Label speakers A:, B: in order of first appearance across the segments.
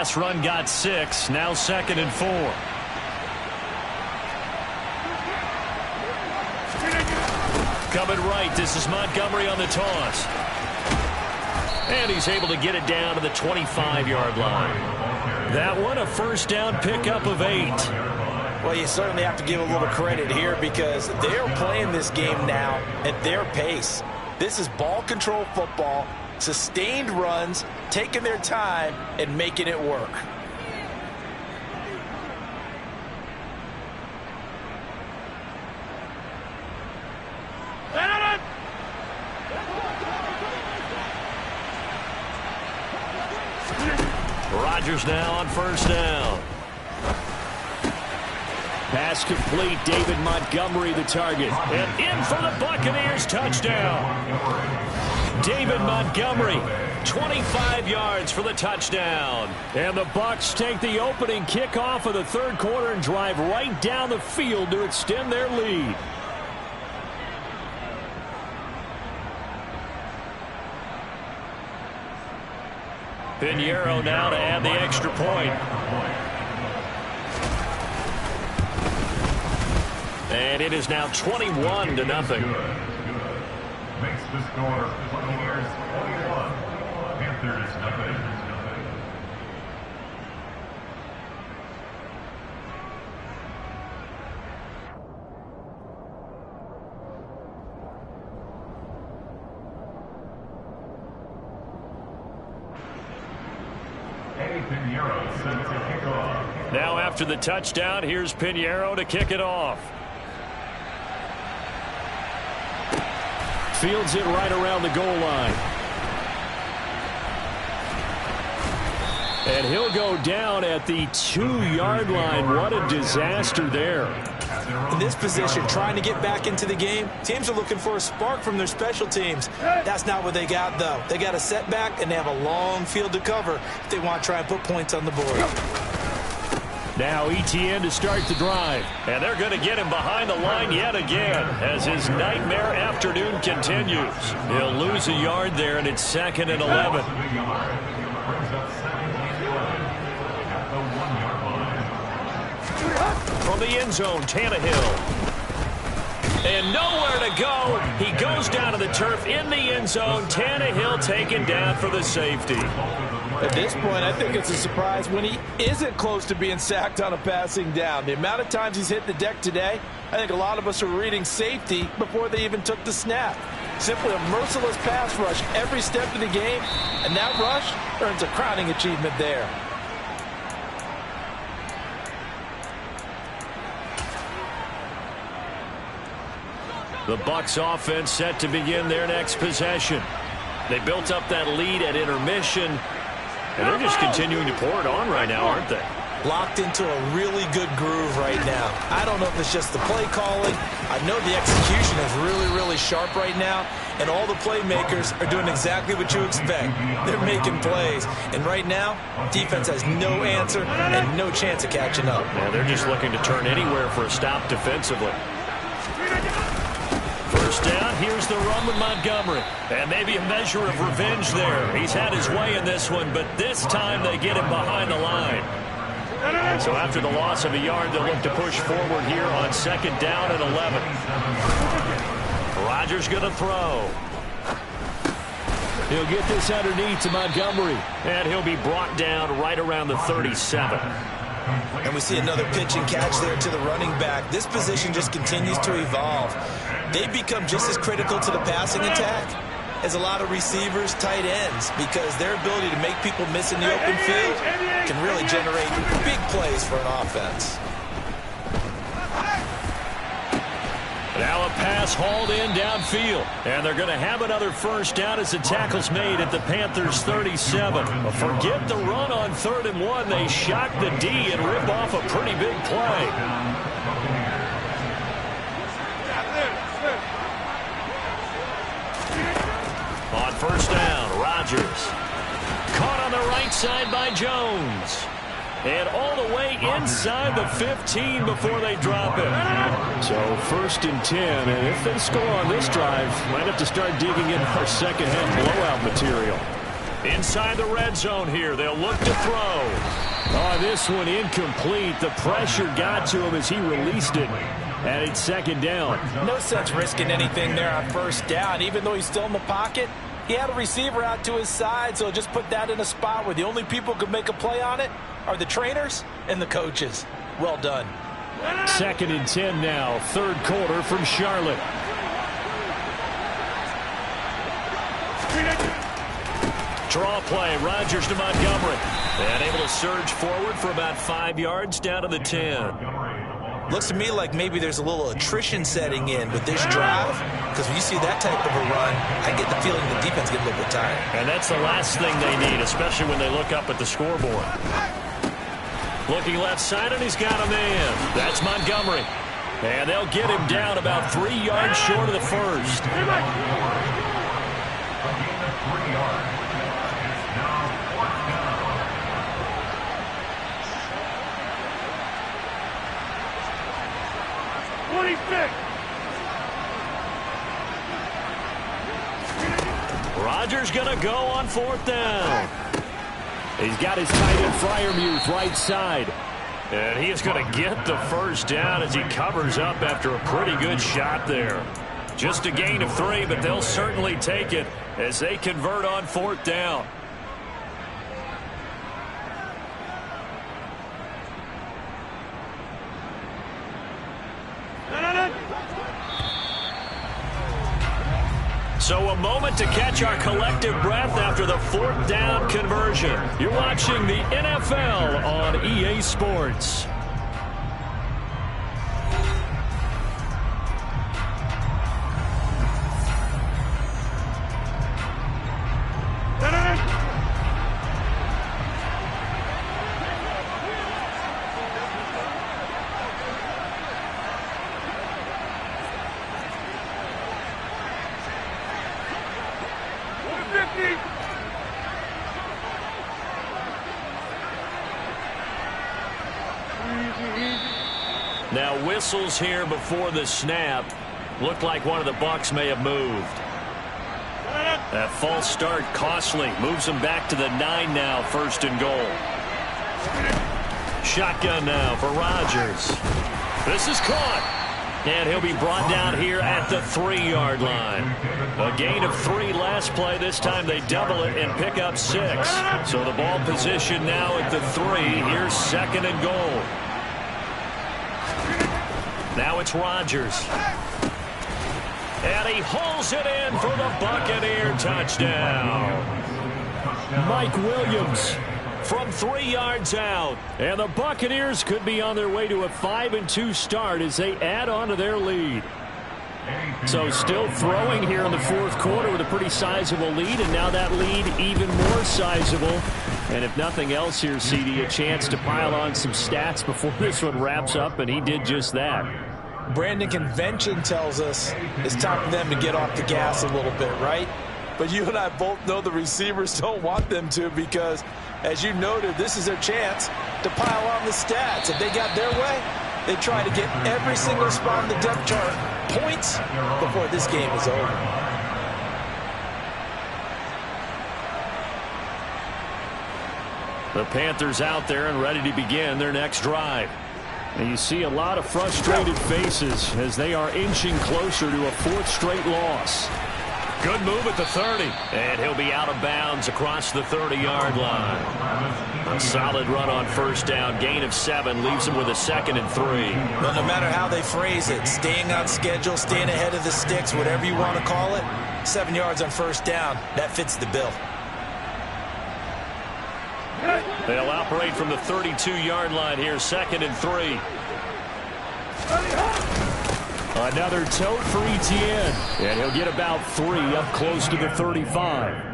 A: Pass run got 6. Now 2nd and 4. Coming right. This is Montgomery on the toss. And he's able to get it down to the 25-yard line. That one a first down pickup of 8.
B: Well, you certainly have to give a little credit here because they're playing this game now at their pace. This is ball control football, sustained runs, taking their time, and making it work.
A: Rodgers now on first down. Pass complete. David Montgomery the target. And in for the Buccaneers. Touchdown. David Montgomery, 25 yards for the touchdown. And the Bucs take the opening kickoff of the third quarter and drive right down the field to extend their lead. Pinheiro now to add the extra point. And it is now 21-0.
C: Makes the score Buccaneers 21, Panthers nothing.
A: Now after the touchdown, here's Pinheiro to kick it off. Fields it right around the goal line. And he'll go down at the 2-yard line. What a disaster there.
B: In this position, trying to get back into the game, teams are looking for a spark from their special teams. That's not what they got, though. They got a setback, and they have a long field to cover if they want to try and put points on the board.
A: Now ETN to start the drive. And they're going to get him behind the line yet again as his nightmare afternoon continues. He'll lose a yard there, and it's 2nd and 11. From the end zone, Tannehill. And nowhere to go. He goes down to the turf in the end zone. Tannehill taken down for the safety.
D: At this point, I think it's a surprise when he isn't close to being sacked on a passing down. The amount of times he's hit the deck today, I think a lot of us are reading safety before they even took the snap. Simply a merciless pass rush every step of the game, and that rush earns a crowning achievement there.
A: The Bucs offense set to begin their next possession. They built up that lead at intermission, and they're just continuing to pour it on right now, aren't they?
B: Locked into a really good groove right now. I don't know if it's just the play calling. I know the execution is really, really sharp right now, and all the playmakers are doing exactly what you expect. They're making plays, and right now, defense has no answer and no chance of catching up.
A: Yeah, they're just looking to turn anywhere for a stop defensively. First down, here's the run with Montgomery. And maybe a measure of revenge there. He's had his way in this one, but this time they get him behind the line. So after the loss of a yard, they'll look to push forward here on 2nd down and 11. Rodgers going to throw. He'll get this underneath to Montgomery. And he'll be brought down right around the 37.
B: And we see another pitch and catch there to the running back. This position just continues to evolve. They become just as critical to the passing attack as a lot of receivers, tight ends, because their ability to make people miss in the open field can really generate big plays for an offense.
A: Now a pass hauled in downfield. And they're going to have another first down as the tackle's made at the Panthers' 37. Forget the run on 3rd and 1. They shock the D and rip off a pretty big play. On first down, Rodgers. Caught on the right side by Jones. And all the way inside the 15 before they drop it. So 1st and 10, and if they score on this drive, might have to start digging in our second half blowout material. Inside the red zone here. They'll look to throw. Oh, this one incomplete. The pressure got to him as he released it. And it's second down.
D: No sense risking anything there on first down. Even though he's still in the pocket, he had a receiver out to his side, so just put that in a spot where the only people who could make a play on it are the trainers and the coaches. Well done.
A: Second and 10 now. Third quarter from Charlotte. Draw play. Rodgers to Montgomery. And able to surge forward for about 5 yards down to the 10.
B: Looks to me like maybe there's a little attrition setting in with this drive, because when you see that type of a run, I get the feeling the defense gets a little bit tired.
A: And that's the last thing they need, especially when they look up at the scoreboard. Looking left side, and he's got a man. That's Montgomery. And they'll get him down about 3 yards short of the first.
C: A gain of 3 yards. It's now fourth down.
A: 26. Rodgers going to go on fourth down. He's got his tight end Freiermuth right side. And he is going to get the first down as he covers up after a pretty good shot there. Just a gain of 3, but they'll certainly take it as they convert on fourth down. So a moment to catch our collective breath after the fourth down conversion. You're watching the NFL on EA Sports. Now whistles here before the snap. Looked like one of the Bucs may have moved. That false start costly. Moves them back to the 9 now, first and goal. Shotgun now for Rodgers. This is caught. And he'll be brought down here at the 3-yard line. A gain of 3 last play. This time they double it and pick up 6. So the ball position now at the 3. Here's second and goal. Now it's Rodgers. And he hauls it in for the Buccaneer touchdown. Mike Williams from 3 yards out. And the Buccaneers could be on their way to a 5-2 start as they add on to their lead. So still throwing here in the fourth quarter with a pretty sizable lead, and now that lead even more sizable. And if nothing else here, CD, a chance to pile on some stats before this one wraps up, and he did just that.
D: Brandon, convention tells us it's time for them to get off the gas a little bit, right? But you and I both know the receivers don't want them to, because, as you noted, this is their chance to pile on the stats. If they got their way, they try to get every single spot on the depth chart points before this game is over.
A: The Panthers out there and ready to begin their next drive. And you see a lot of frustrated faces as they are inching closer to a 4th straight loss. Good move at the 30. And he'll be out of bounds across the 30-yard line. A solid run on first down. Gain of 7 leaves him with a 2nd and 3.
B: Well, no matter how they phrase it, staying on schedule, staying ahead of the sticks, whatever you want to call it, 7 yards on first down, that fits the bill.
A: They'll operate from the 32-yard line here, 2nd and 3. Another tote for Etienne. And he'll get about 3 up close to the 35.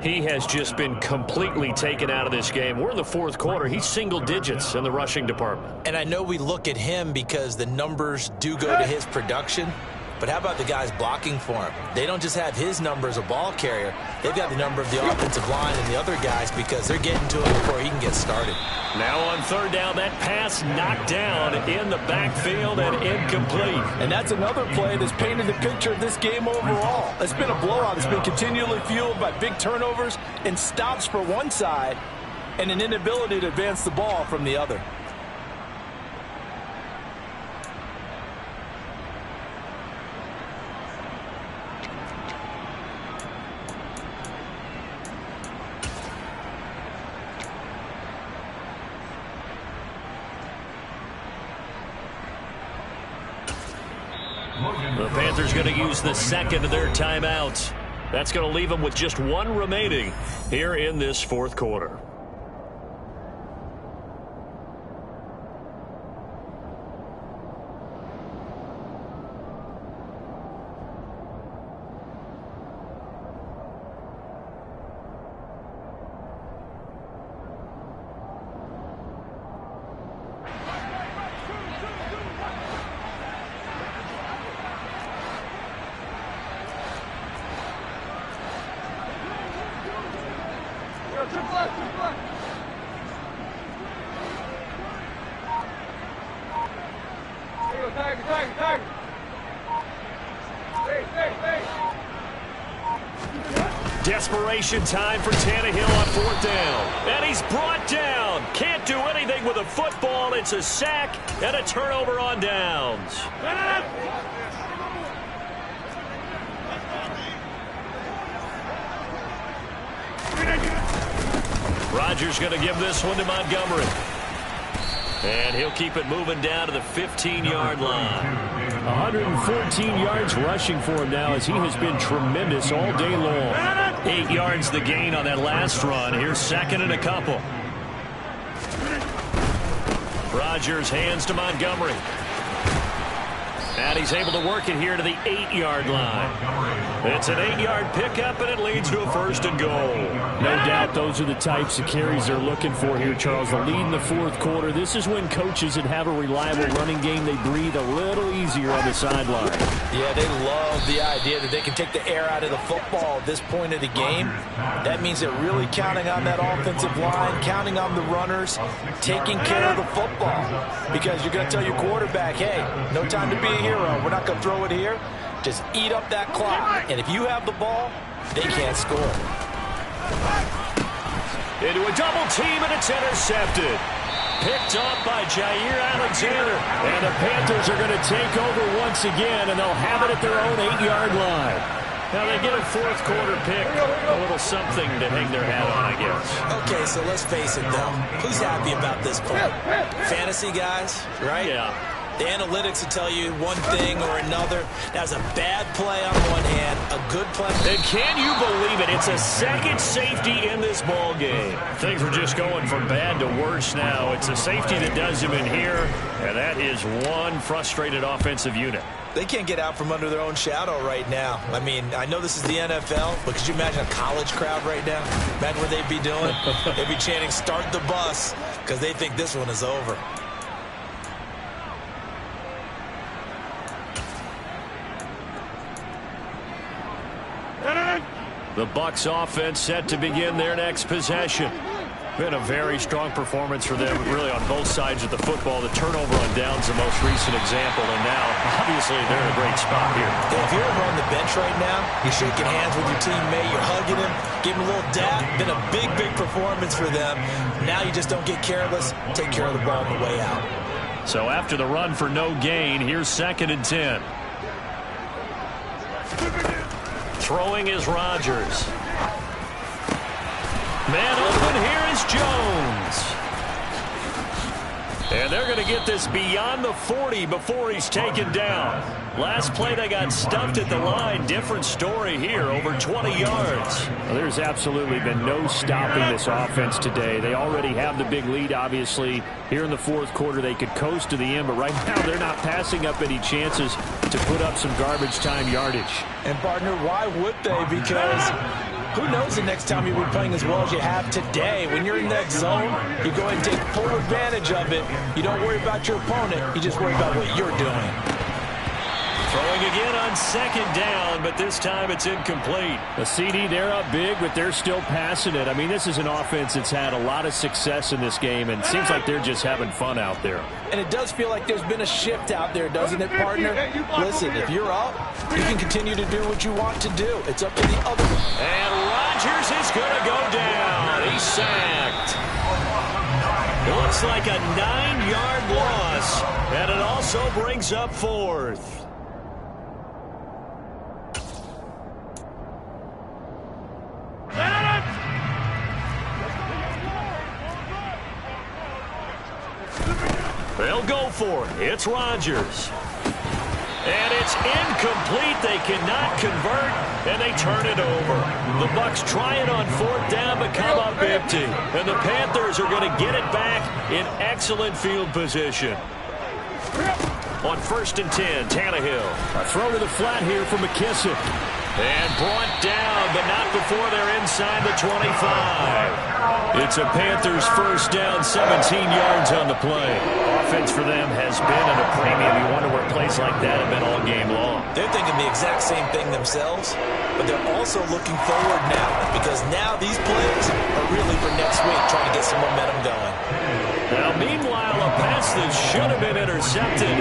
A: He has just been completely taken out of this game. We're in the fourth quarter. He's single digits in the rushing department.
B: And I know we look at him because the numbers do go to his production. But how about the guys blocking for him? They don't just have his number as a ball carrier. They've got the number of the offensive line and the other guys because they're getting to him before he can get started.
A: Now on third down, that pass knocked down in the backfield and incomplete.
D: And that's another play that's painted the picture of this game overall. It's been a blowout. It's been continually fueled by big turnovers and stops for one side and an inability to advance the ball from the other.
A: The Panthers going to use the second of their timeouts. That's going to leave them with just one remaining here in this fourth quarter. Desperation time for Tannehill on fourth down. And he's brought down. Can't do anything with a football. It's a sack and a turnover on downs. Rodgers going to give this one to Montgomery. And he'll keep it moving down to the 15-yard line. 114 yards rushing for him now as he has been tremendous all day long. 8 yards the gain on that last run. Here's second and a couple. Rodgers hands to Montgomery. And he's able to work it here to the 8-yard line. It's an 8-yard pickup, and it leads to a first and goal.
E: No doubt those are the types of carries they're looking for here, Charles. The lead in the fourth quarter. This is when coaches that have a reliable running game, they breathe a little easier on the sideline.
D: Yeah, they love the idea that they can take the air out of the football at this point of the game. That means they're really counting on that offensive line, counting on the runners, taking care of the football. Because you're going to tell your quarterback, hey, no time to be a hero. We're not going to throw it here. Just eat up that clock. And if you have the ball, they can't score.
A: Into a double team, and it's intercepted. Picked off by Jair Alexander. And the Panthers are going to take over once again, and they'll have it at their own 8-yard line. Now they get a fourth quarter pick, a little something to hang their hat on, I guess.
B: Okay, so let's face it, though. Who's happy about this point? Fantasy guys, right?
A: Yeah.
B: The analytics will tell you one thing or another. That's a bad play on one hand, a good play.
A: And can you believe it? It's a second safety in this ball game. Things are just going from bad to worse now. It's a safety that does him in here, and that is one frustrated offensive unit.
B: They can't get out from under their own shadow right now. I mean, I know this is the NFL, but could you imagine a college crowd right now? Imagine what they'd be doing. They'd be chanting, "Start the bus," because they think this one is over.
A: The Bucs offense set to begin their next possession. Been a very strong performance for them, really, on both sides of the football. The turnover on downs, the most recent example, and now, obviously, they're in a great spot here.
B: If you're on the bench right now, you're shaking hands with your teammate, you're hugging him, giving him a little dap. Been a big, big performance for them. Now you just don't get careless. Take care of the ball on the way out.
A: So after the run for no gain, here's second and 10. Throwing is Rodgers. Man open, here is Jones. And they're going to get this beyond the 40 before he's taken down. Last play, they got stuffed at the line. Different story here, over 20 yards.
E: Well, there's absolutely been no stopping this offense today. They already have the big lead, obviously. Here in the fourth quarter, they could coast to the end, but right now they're not passing up any chances to put up some garbage time yardage.
D: And, partner, why would they? Because who knows the next time you'll be playing as well as you have today. When you're in that zone, you go ahead and take full advantage of it. You don't worry about your opponent. You just worry about what you're doing.
A: Throwing again on second down, but this time it's incomplete.
E: The CD, they're up big, but they're still passing it. I mean, this is an offense that's had a lot of success in this game, and it seems like they're just having fun out there.
D: And it does feel like there's been a shift out there, doesn't it, partner? Listen, if you're up, you can continue to do what you want to do. It's up to the other.
A: And Rodgers is going to go down. He's sacked. It looks like a 9-yard loss, and it also brings up fourth. They'll go for it. It's Rodgers. And it's incomplete. They cannot convert, and they turn it over. The Bucs try it on fourth down, but come up empty. And the Panthers are going to get it back in excellent field position. On 1st and 10, Tannehill. A throw to the flat here for McKissick. And brought down, but not before they're inside the 25. It's a Panthers first down, 17 yards on the play. Offense for them has been at a premium. You wonder where plays like that have been all game long.
B: They're thinking the exact same thing themselves, but they're also looking forward now, because now these plays are really for next week, trying to get some momentum going.
A: Now, meanwhile, a pass that should have been intercepted,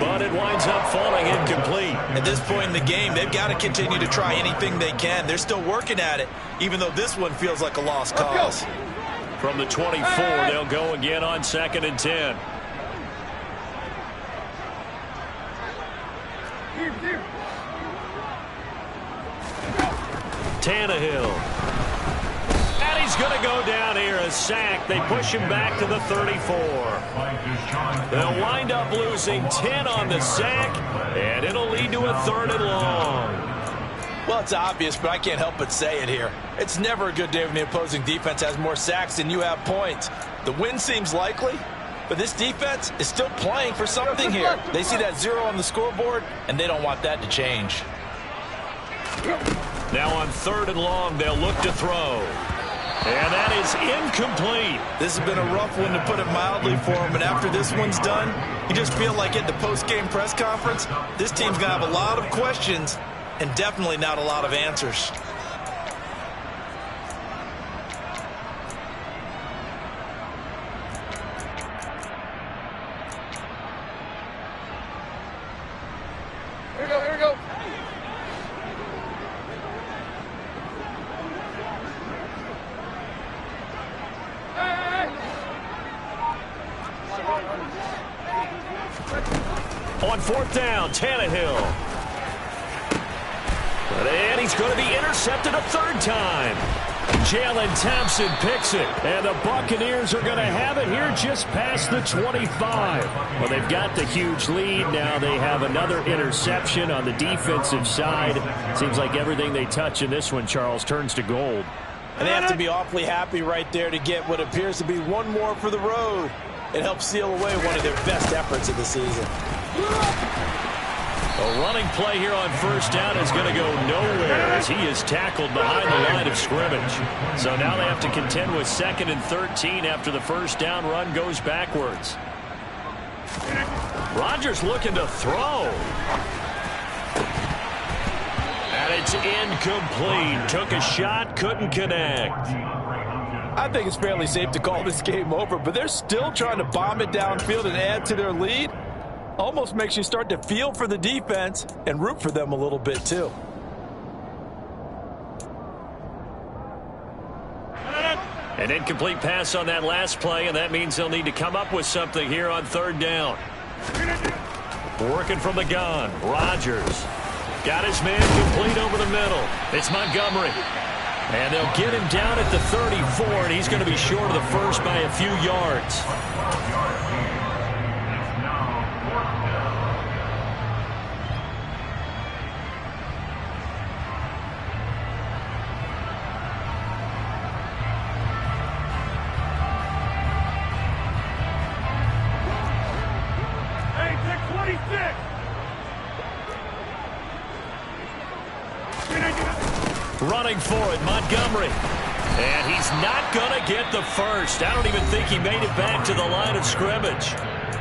A: but it winds up falling incomplete.
B: At this point in the game, they've got to continue to try anything they can. They're still working at it, even though this one feels like a lost cause.
A: From the 24, they'll go again on 2nd and 10. Tannehill. And he's going to go down here, a sack. They push him back to the 34. They'll wind up losing 10 on the sack, and it'll lead to a 3rd and long.
D: Well, it's obvious, but I can't help but say it here. It's never a good day when the opposing defense has more sacks than you have points. The win seems likely, but this defense is still playing for something here. They see that 0 on the scoreboard, and they don't want that to change.
A: Now on 3rd and long, they'll look to throw. And that is incomplete.
B: This has been a rough one, to put it mildly, for him. And after this one's done, you just feel like at the post-game press conference, this team's going to have a lot of questions and definitely not a lot of answers.
F: Here we go.
A: On 4th down, Tannehill. And he's going to be intercepted a 3rd time. Jalen Thompson picks it, and the Buccaneers are going to have it here just past the 25. Well, they've got the huge lead. Now they have another interception on the defensive side. Seems like everything they touch in this one, Charles, turns to gold.
D: And they have to be awfully happy right there to get what appears to be one more for the road. It helps seal away one of their best efforts of the season.
A: A running play here on 1st down is going to go nowhere as he is tackled behind the line of scrimmage. So now they have to contend with 2nd and 13 after the 1st down run goes backwards. Rodgers looking to throw. And it's incomplete. Took a shot, couldn't connect.
D: I think it's fairly safe to call this game over, but they're still trying to bomb it downfield and add to their lead. Almost makes you start to feel for the defense and root for them a little bit, too.
A: An incomplete pass on that last play, and that means they'll need to come up with something here on 3rd down. Working from the gun, Rodgers. Got his man complete over the middle. It's Montgomery. And they'll get him down at the 34, and he's going to be short of the first by a few yards. Running for it, Montgomery. And he's not going to get the first. I don't even think he made it back to the line of scrimmage.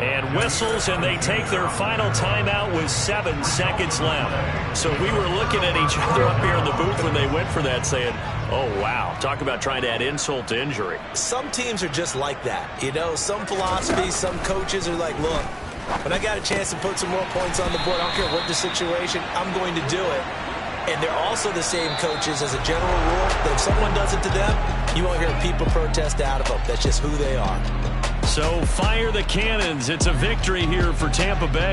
A: And whistles, and they take their final timeout with 7 seconds left. So we were looking at each other up here in the booth when they went for that saying, oh, wow. Talk about trying to add insult to injury.
B: Some teams are just like that. You know, some philosophies, some coaches are like, look, when I got a chance to put some more points on the board, I don't care what the situation, I'm going to do it. And they're also the same coaches as a general rule that if someone does it to them, you won't hear people protest out of them. That's just who they are.
A: So fire the cannons. It's a victory here for Tampa Bay.